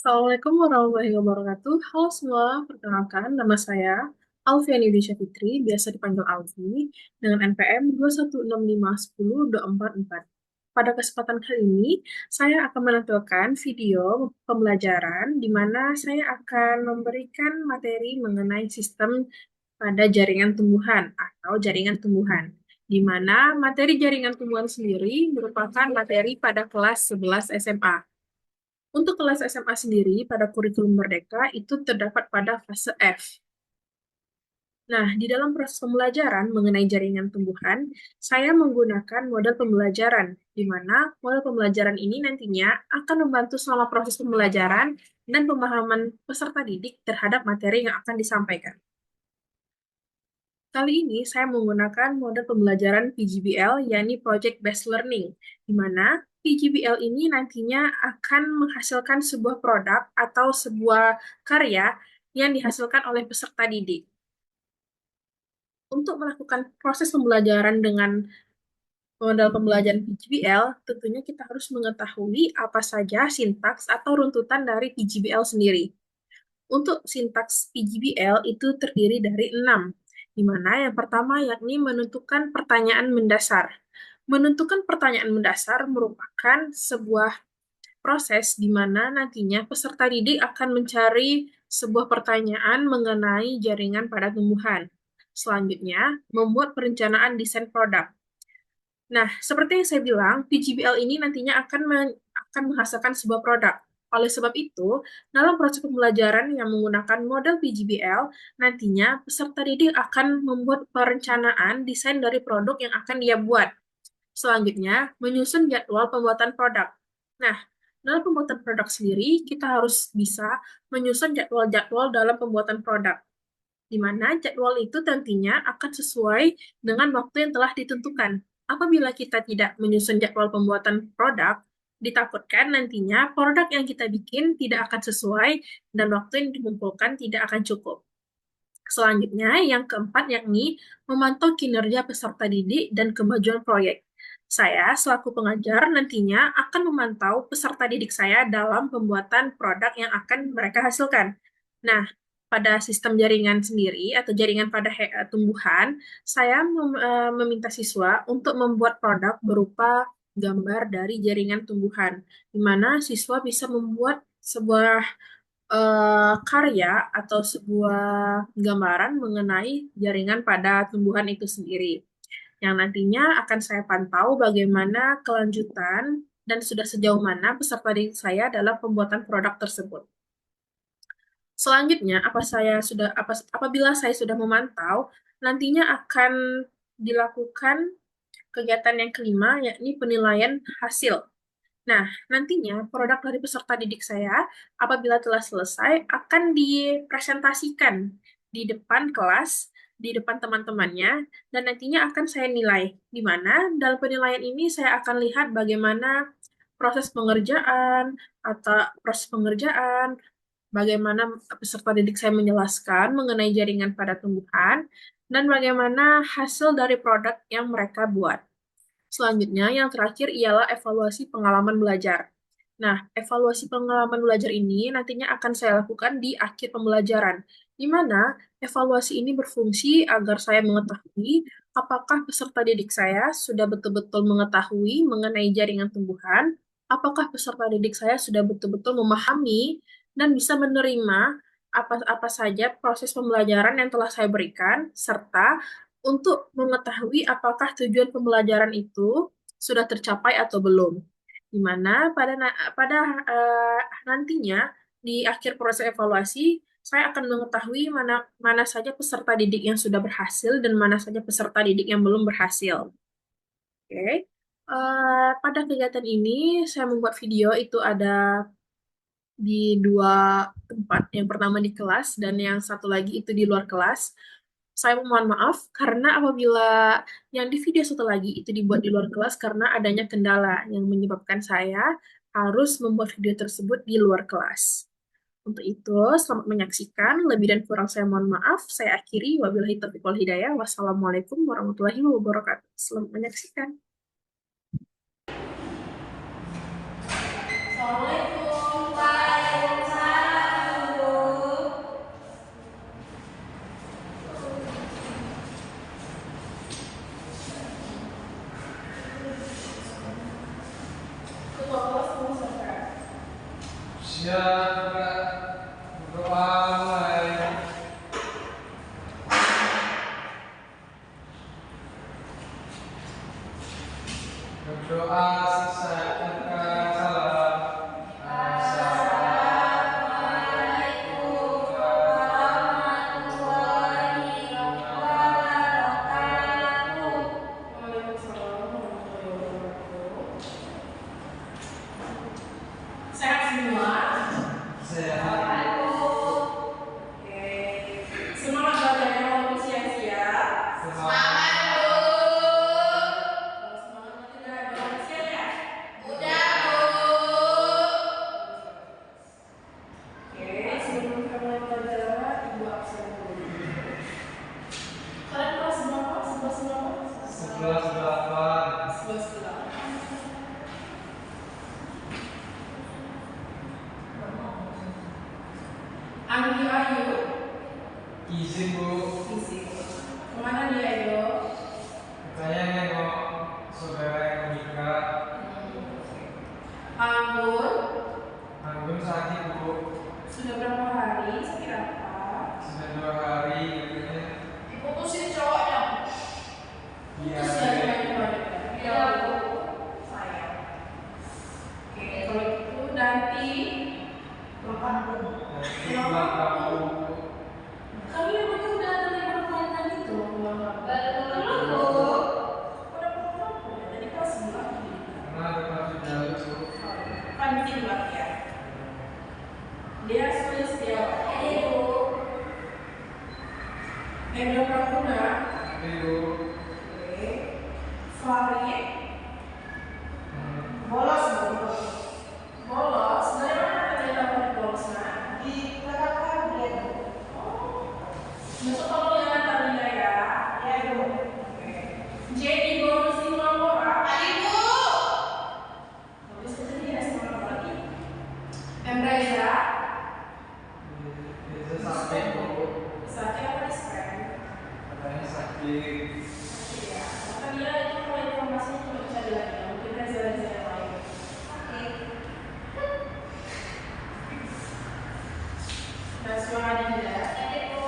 Assalamualaikum warahmatullahi wabarakatuh. Halo semua, perkenalkan nama saya Alfiani Yudisya Fitri, biasa dipanggil Alfi, dengan NPM 216510244. Pada kesempatan kali ini, saya akan menampilkan video pembelajaran di mana saya akan memberikan materi mengenai sistem pada jaringan tumbuhan atau jaringan tumbuhan, di mana materi jaringan tumbuhan sendiri merupakan materi pada kelas 11 SMA. Untuk kelas SMA sendiri, pada kurikulum Merdeka itu terdapat pada fase F. Nah, di dalam proses pembelajaran mengenai jaringan tumbuhan, saya menggunakan model pembelajaran, di mana model pembelajaran ini nantinya akan membantu selama proses pembelajaran dan pemahaman peserta didik terhadap materi yang akan disampaikan. Kali ini saya menggunakan model pembelajaran PGBL, yakni Project Based Learning, di mana PGBL ini nantinya akan menghasilkan sebuah produk atau sebuah karya yang dihasilkan oleh peserta didik. Untuk melakukan proses pembelajaran dengan model pembelajaran PGBL, tentunya kita harus mengetahui apa saja sintaks atau runtutan dari PGBL sendiri. Untuk sintaks PGBL itu terdiri dari 6, di mana yang pertama yakni menentukan pertanyaan mendasar. Menentukan pertanyaan mendasar merupakan sebuah proses di mana nantinya peserta didik akan mencari sebuah pertanyaan mengenai jaringan pada tumbuhan. Selanjutnya, membuat perencanaan desain produk. Nah, seperti yang saya bilang, PGBL ini nantinya akan menghasilkan sebuah produk. Oleh sebab itu, dalam proses pembelajaran yang menggunakan model PGBL, nantinya peserta didik akan membuat perencanaan desain dari produk yang akan dia buat. Selanjutnya, menyusun jadwal pembuatan produk. Nah, dalam pembuatan produk sendiri, kita harus bisa menyusun jadwal-jadwal dalam pembuatan produk, di mana jadwal itu tentunya akan sesuai dengan waktu yang telah ditentukan. Apabila kita tidak menyusun jadwal pembuatan produk, ditakutkan nantinya produk yang kita bikin tidak akan sesuai dan waktu yang dikumpulkan tidak akan cukup. Selanjutnya, yang keempat yakni memantau kinerja peserta didik dan kemajuan proyek. Saya selaku pengajar nantinya akan memantau peserta didik saya dalam pembuatan produk yang akan mereka hasilkan. Nah, pada sistem jaringan sendiri atau jaringan pada tumbuhan, saya meminta siswa untuk membuat produk berupa gambar dari jaringan tumbuhan, di mana siswa bisa membuat sebuah karya atau sebuah gambaran mengenai jaringan pada tumbuhan itu sendiri, yang nantinya akan saya pantau bagaimana kelanjutan dan sudah sejauh mana peserta didik saya dalam pembuatan produk tersebut. Selanjutnya, apabila saya sudah memantau, nantinya akan dilakukan kegiatan yang kelima, yakni penilaian hasil. Nah, nantinya produk dari peserta didik saya apabila telah selesai akan dipresentasikan di depan kelas, di depan teman-temannya, dan nantinya akan saya nilai. Di mana dalam penilaian ini saya akan lihat bagaimana proses pengerjaan atau proses pengerjaan, bagaimana peserta didik saya menjelaskan mengenai jaringan pada tumbuhan, dan bagaimana hasil dari produk yang mereka buat. Selanjutnya, yang terakhir ialah evaluasi pengalaman belajar. Nah, evaluasi pengalaman belajar ini nantinya akan saya lakukan di akhir pembelajaran, di mana evaluasi ini berfungsi agar saya mengetahui apakah peserta didik saya sudah betul-betul mengetahui mengenai jaringan tumbuhan, apakah peserta didik saya sudah betul-betul memahami dan bisa menerima apa-apa saja proses pembelajaran yang telah saya berikan, serta untuk mengetahui apakah tujuan pembelajaran itu sudah tercapai atau belum. Di mana nantinya di akhir proses evaluasi saya akan mengetahui mana mana saja peserta didik yang sudah berhasil dan mana saja peserta didik yang belum berhasil. Oke. Pada kegiatan ini saya membuat video itu ada di dua tempat. Yang pertama di kelas dan yang satu lagi itu di luar kelas. Saya mohon maaf karena apabila yang di video satu lagi itu dibuat di luar kelas karena adanya kendala yang menyebabkan saya harus membuat video tersebut di luar kelas. Untuk itu, selamat menyaksikan. Lebih dan kurang saya mohon maaf. Saya akhiri. Wabillahi taufiq wal hidayah. Wassalamualaikum warahmatullahi wabarakatuh. Selamat menyaksikan. Ya, juga berdoa mulai. Berdoa selesai kita salam. Assalamualaikum warahmatullahi wabarakatuh. Waalaikumsalam warahmatullahi wabarakatuh. Sehat semua? Sehat. Oke. Semangat belajarnya walaupun siang-siang. Semangat. Kalau semangat nanti udah bangun siang ya? Udah, Bu. Oke, sebelum kita mulai pelajaran, Ibu absen dulu. Kalian kelas berapa? 11-8. 11. Anggi Ayu, Izin, Bu. isi. Kemana dia, Edo? Katanya nengok saudara yang menikah. Anggun, Anggun sakit, Bu. sudah berapa hari? Sakit apa? Sudah 2 hari katanya. Diputusin cowoknya. Iya. Terus ya, gimana? Iya, Bu. Sayang. Oke, kalau gitu nanti Makan, Bu. Nanti pulang kampung. kalian emangnya udah ada libur panjang gitu pulang kampung? Belum, Bu. Udah pulang kampung ya? Tadi kelas 11 gitu. Karena ada masih jalur, Bu. Kan bikin banget ya. Dia sudah setiap Ini, Bu. Edo Pratuna, Tapi, Bu. oke, Farid, Bolos, Bu. bolos. Dari mana kalian dapat bolosnya? Di belakang dia, Bu. Besok kalau lihat Natalia ya. Ya, Bu. Oke. Jadi bonus di Mambora. Ayo, Bu. Habis itu dia sama apa lagi? Emreza, Bisa sakit, Bu. sakit apa dispen? Katanya sakit. Iya. Maka dia itu kalau informasinya cuma cari lagi. Mungkin Reza-Reza yang lain. Naswa Adinda, Ayo, Bu.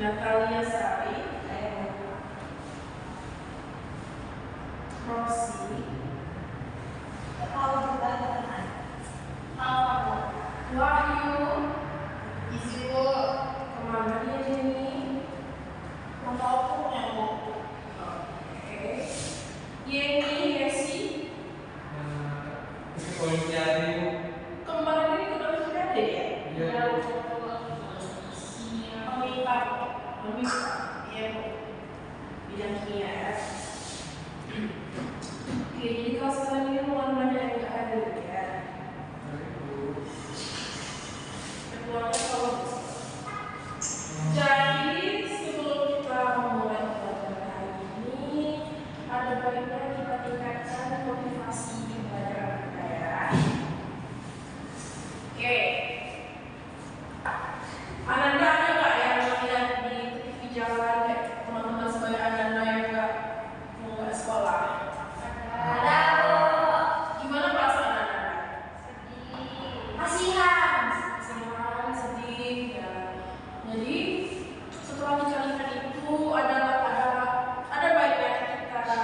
Natalia Sari, Ayo, Bu. Rosi, Tahu juga, teman. Tahu, Bu. Wahyu, Isi, Bu. kemana dia Jenny? Mau tahu punya, Bu. Oke. Yeni, Yesi, Ini olimpiade, Bu. kemarin ini ikut olimpiade ya? Iya, Bu. Pemimpin. Memisa, iya Bu. Bidang kimia ya. Oke, jadi kalau sekarang ini mau belajar yang nggak ada ya. Ketuanya kalau bisa. Jadi sebelum kita memulai pelajaran hari ini, ada baiknya kita tingkatkan motivasi di pelajaran kita ya. Oke. Ananda ada nggak yang lihat di TV jalan kayak teman-teman sebaya Ananda yang nggak sekolah? Ada, Bu. Gimana perasaan Ananda? Sedih. Kasihan. Senang, sedih, ya. Jadi setelah dikalikan itu ada baiknya kita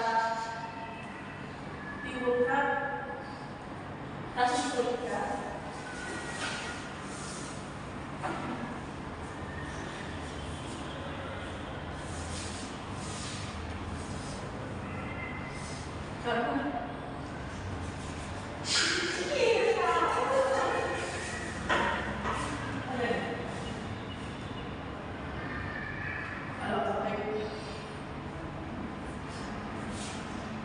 timbulkan rasa syukur kita. Karena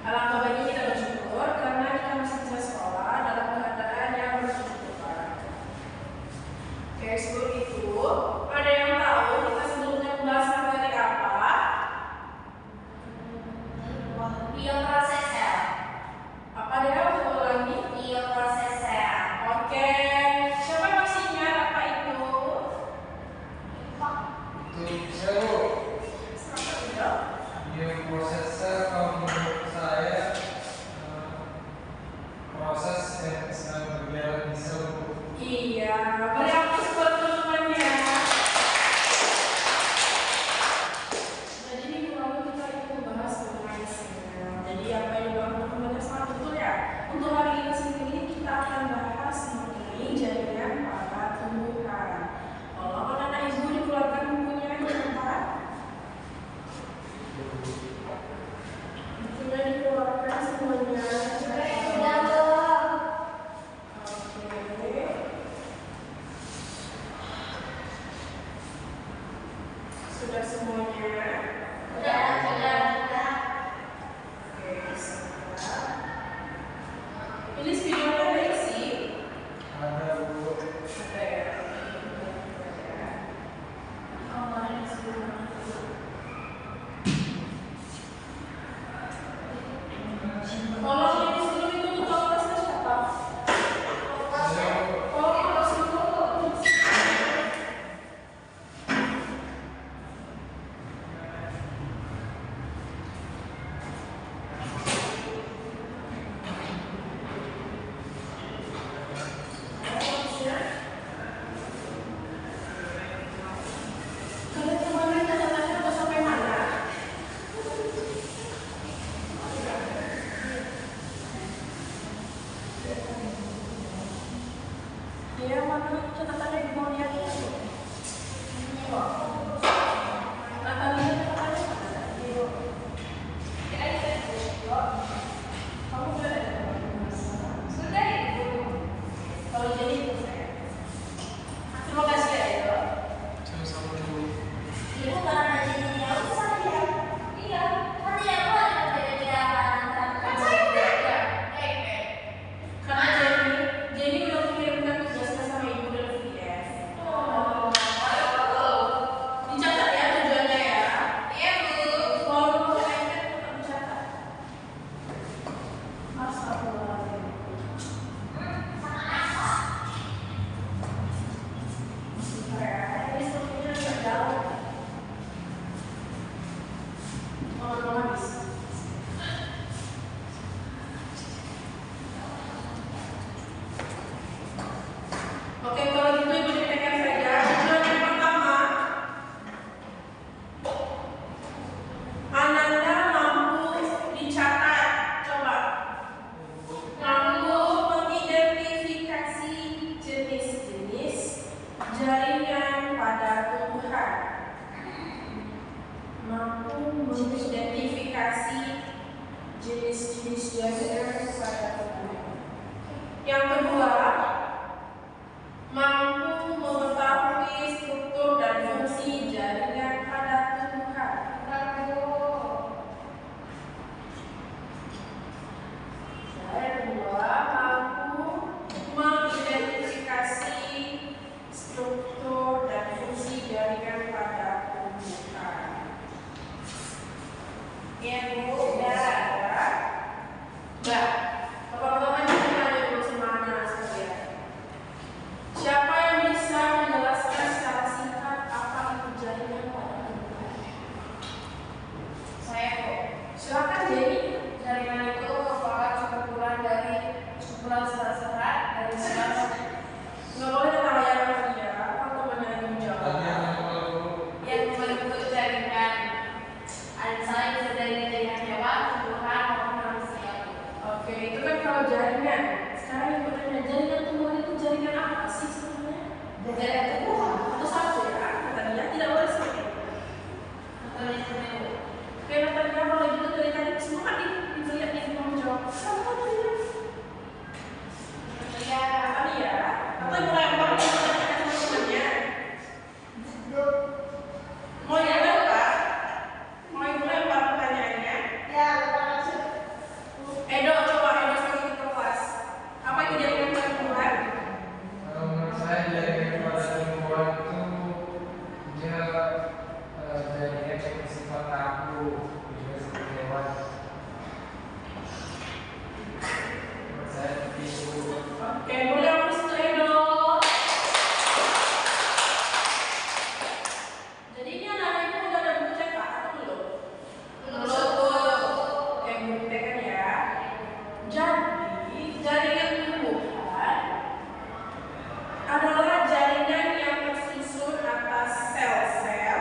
alangkah baiknya kita bersyukur karena kita masih bisa sekolah dalam keadaan yang bersyukur. semuanya? Udah. Oke, bisa. Ini spidolnya ada isi? Ada Bu. Ada ya. Oh, ini sebelum. Kalau ini sebelum itu buka kelasnya siapa? Oh, kelas itu. Kalian kemarin catatannya udah sampai mana? Iya, mana catatannya di bawah lihat itu. Natalinya catatannya mana? Di bawah. Kamu udah ada? Sudah Ibu. Kalau jadi itu saya. Terima kasih ya itu. Sama-sama Bu. Ibu karena jadinya aku sama dia. Iya. Nanti aku ada beda-bedaan antara saya beda. Karena Jenny udah mengirimkan tugasnya sama ibu dan VS. Oh. Dicatat ya tujuannya ya. Iya Bu. Kalau mau pakai iPad tetap dicatat. Astagfirullahaladzim. Bentar ya, ini strukturnya agak jauh. Mama bisa. Oke, kalau gitu ibu ditekan saja. Tujuan yang pertama, Ananda mampu dicatat. Coba. Mampu mengidentifikasi jenis-jenis jaringan pada tumbuhan. Mampu mengidentifikasi jenis-jenis jaringan pada tumbuhan. Yang kedua, mampu mengetahui struktur dan fungsi jaringan pada tumbuhan. Yang kedua, mampu mengidentifikasi struktur dan fungsi jaringan pada tumbuhan. Iya Bu. Ya, Mbak, bapak-bapak ini ada dulu semuanya sekalian. Siapa yang bisa menjelaskan secara singkat apa itu jaringan pada tumbuhan? Saya Bu. Silakan Jenny. Jaringan itu merupakan kumpulan dari kumpulan serat-serat dari serat Nggak boleh ketawayan lagi ya, kalau temannya lagi menjawab. Tadi yang mana Bu? yang membentuk jaringan. Ada misalnya bisa dari jaringan hewan, tumbuhan maupun manusia. Oke, itu kan kalau jaringan. Sekarang yang bertanya, jaringan tumbuhan itu jaringan apa sih sebenarnya? Jaringan tumbuhan. Atau satu ya? Katanya tidak boleh seperti itu. Atau yang sebenarnya. Oke, Natalia, kalau gitu dari tadi semua kan dilihat nih mau menjawab. Sama ya. Iya. Apa nih ya? Atau yang lempar nih pertanyaan teman-temannya? Mau yang lempar? Mau yang lempar pertanyaannya? Ya, langsung. Edo, coba Edo sebagai ketua kelas. Apa itu jaringan pada tumbuhan? Kalau menurut saya jaringan pada tumbuhan itu dia jaringan yang bersifat kaku, juga seperti hewan. Menurut saya seperti itu. Oke, boleh aku ke Edo. Jadi ini anak-anak itu udah ada buku cetak atau belum? Oke, belum ditekan ya. Jadi, jaringan tumbuhan adalah jaringan yang tersusun atas sel-sel.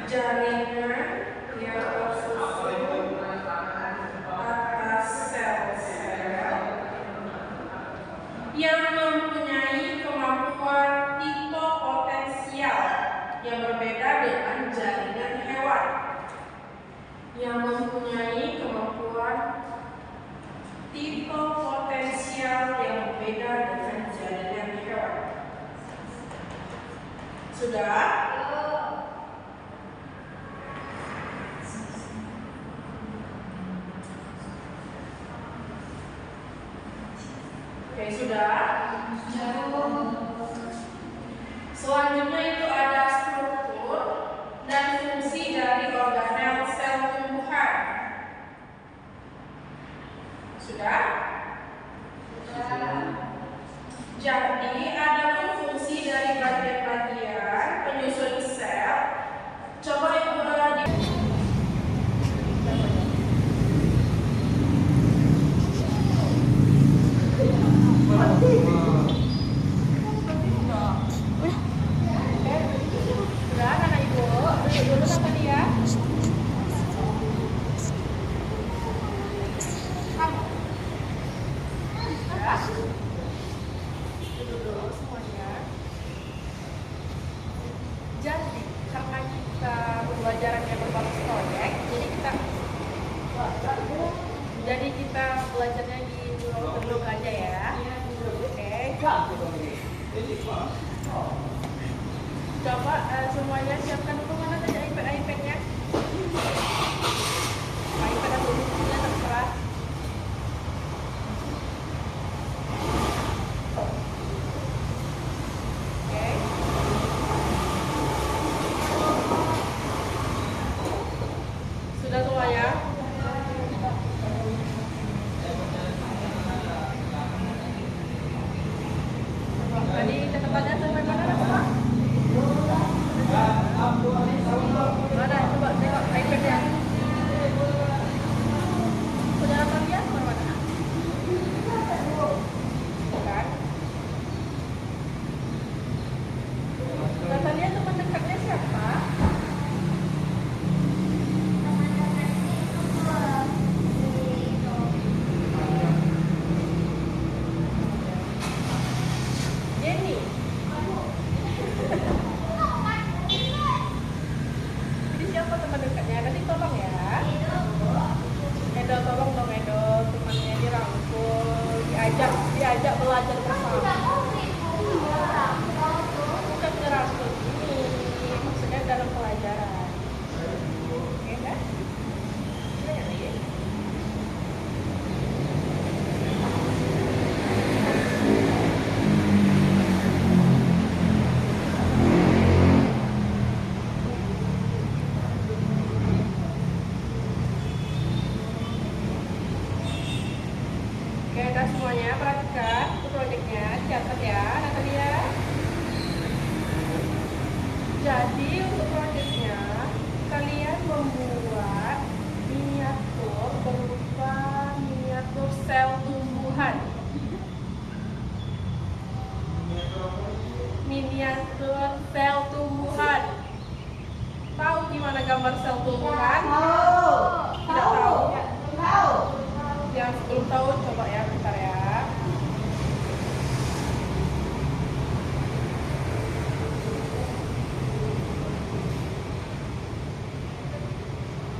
Jaringan yang tersusun atas sel-sel yang mempunyai kemampuan tipe potensial yang berbeda dengan jaringan hewan. Yang mempunyai kemampuan tipe potensial yang berbeda dengan jaringan hewan. Sudah? Oke, sudah. Selanjutnya itu ada struktur dan fungsi dari organel sel tumbuhan. Sudah? Jadi, adapun fungsi dari bagian-bagian penyusun sel. Coba Ibu di sudah anak Ibu, duduk dulu kata dia. Kamu. Sudah? Duduk dulu semuanya. Jadi, karena kita pembelajarannya berbasis proyek, jadi kita belajarnya di dulu aja ya. Oke. Coba semuanya siapkan dulu, mana tadi iPad-nya? iPad atau bukunya terserah. Oke. Sudah semua ya? Tadi catatannya sampai mana Pak? Mana? Coba tengok iPad-nya. Punya Natalia mana? Bukan. Natalia teman dekatnya siapa? Jenny. Jadi siapa teman dekatnya? Nanti tolong ya. Edo, tolong dong Edo, temannya dirangkul, diajak belajar bersama. Bukan dirangkul ini, maksudnya dalam pelajaran. Oke kan? Sudah ya, Nih? Oke, udah semuanya perhatikan itu proyeknya, catat ya Natalia. Jadi untuk proyeknya kalian membuat miniatur berupa miniatur sel tumbuhan. Miniatur sel tumbuhan. Tahu gimana gambar sel tumbuhan? Tidak tahu? Yang belum tahu coba ya, bentar ya.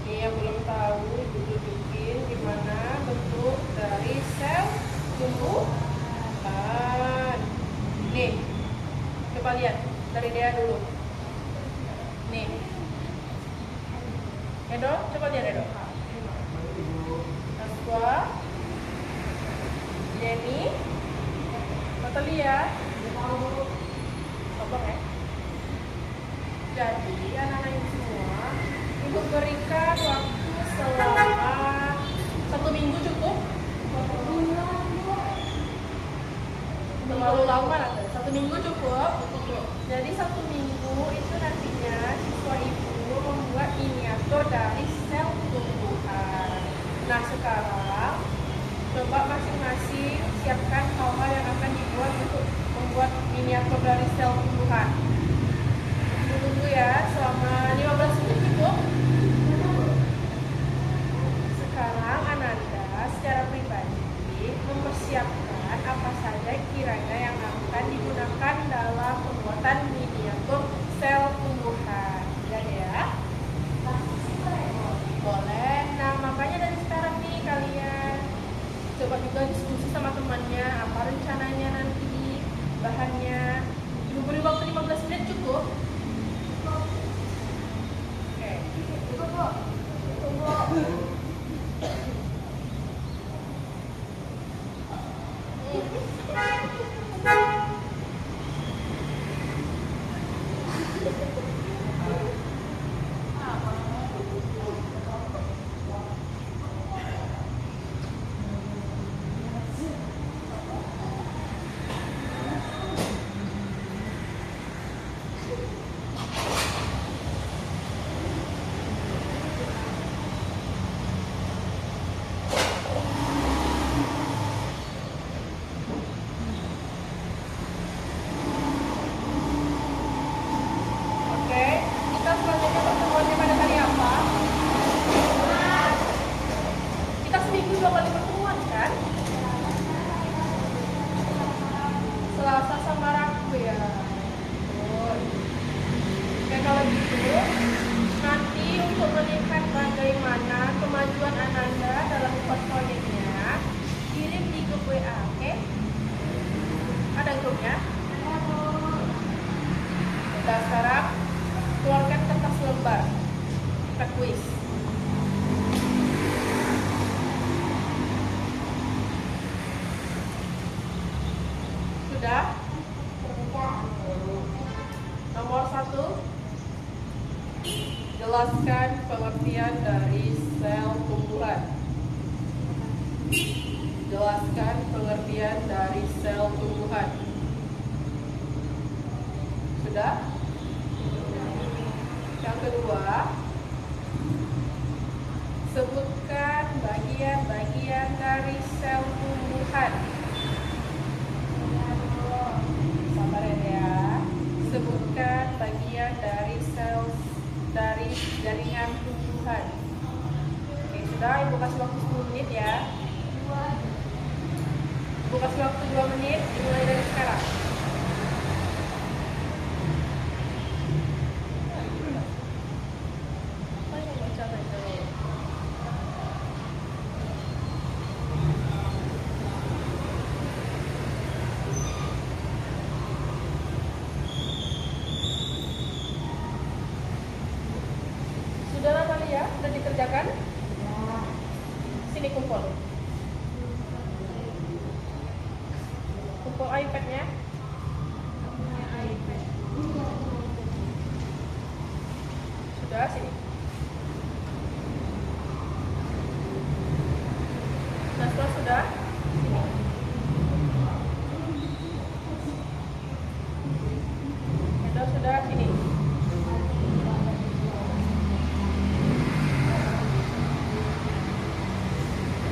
Ini yang belum tahu, Ibu tunjukin gimana bentuk dari sel tumbuhan. Nih, coba lihat dari dia dulu. Nih, Edo, coba lihat Edo. Aswa, Jenny, Natalia, Tolong ya. Jadi anak-anak ini semua Ibu berikan waktu selama 1 minggu cukup? Terlalu lama nanti. 1 minggu cukup? Jadi 1 minggu itu nantinya siswa Ibu membuat miniatur dari sel tumbuhan. Nah sekarang coba masing-masing siapkan hal-hal yang akan dibuat untuk membuat miniatur dari sel tumbuhan. Tunggu ya selama 15 menit cukup. Sekarang Ananda secara pribadi mempersiapkan apa saja kiranya yang akan digunakan dalam pembuatan miniatur sel tumbuhan. Ya? Boleh. Nah makanya dari sekarang nih kalian coba juga diskusi sama temannya apa rencananya nanti, bahannya. Ibu beri waktu 15 menit Oke, kita selanjutnya pertemuannya pada hari apa? Kita seminggu 2 kali pertemuan kan? Selasa sama Rabu ya. Betul. Oke, kalau gitu nanti untuk melihat bagaimana kemajuan Ananda dalam membuat proyeknya, kirim di grup WA, oke? Ada grupnya? Udah, sekarang keluarkan kertas lembar kita kuis. Sudah? Nomor 1, jelaskan pengertian dari sel tumbuhan. Jelaskan pengertian dari sel tumbuhan. Sudah? Yang kedua, sebutkan bagian-bagian dari sel tumbuhan. Sabar ya. Sebutkan bagian dari sel dari jaringan tumbuhan. Oke, sudah, Ibu kasih waktu 10 menit ya. Ibu kasih waktu 2 menit, dimulai dari sekarang. Sudah Natalia, sudah dikerjakan? Sini kumpul. Kumpul iPad-nya. Sudah, sini. Nah, setelah sudah, sini. Sudah, sini.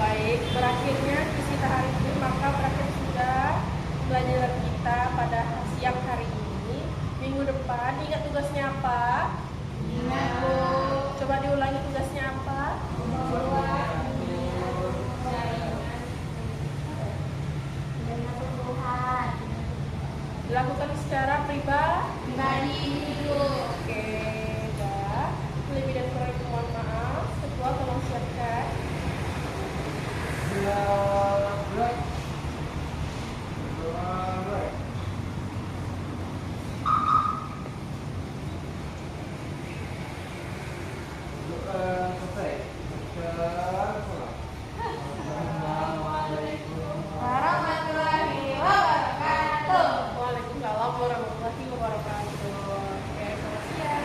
Baik, berakhirnya kisah hari ini, maka berakhir sudah pelajaran kita pada siang hari ini. Minggu depan ingat tugasnya apa? Ingat, Bu. Coba diulangi tugasnya apa? Dilakukan secara pribadi dulu. Oke, dah. Lebih dan kurang mohon maaf. Ketua tolong siapkan. Waalaikumsalam warahmatullahi wabarakatuh. Oke, selamat siang.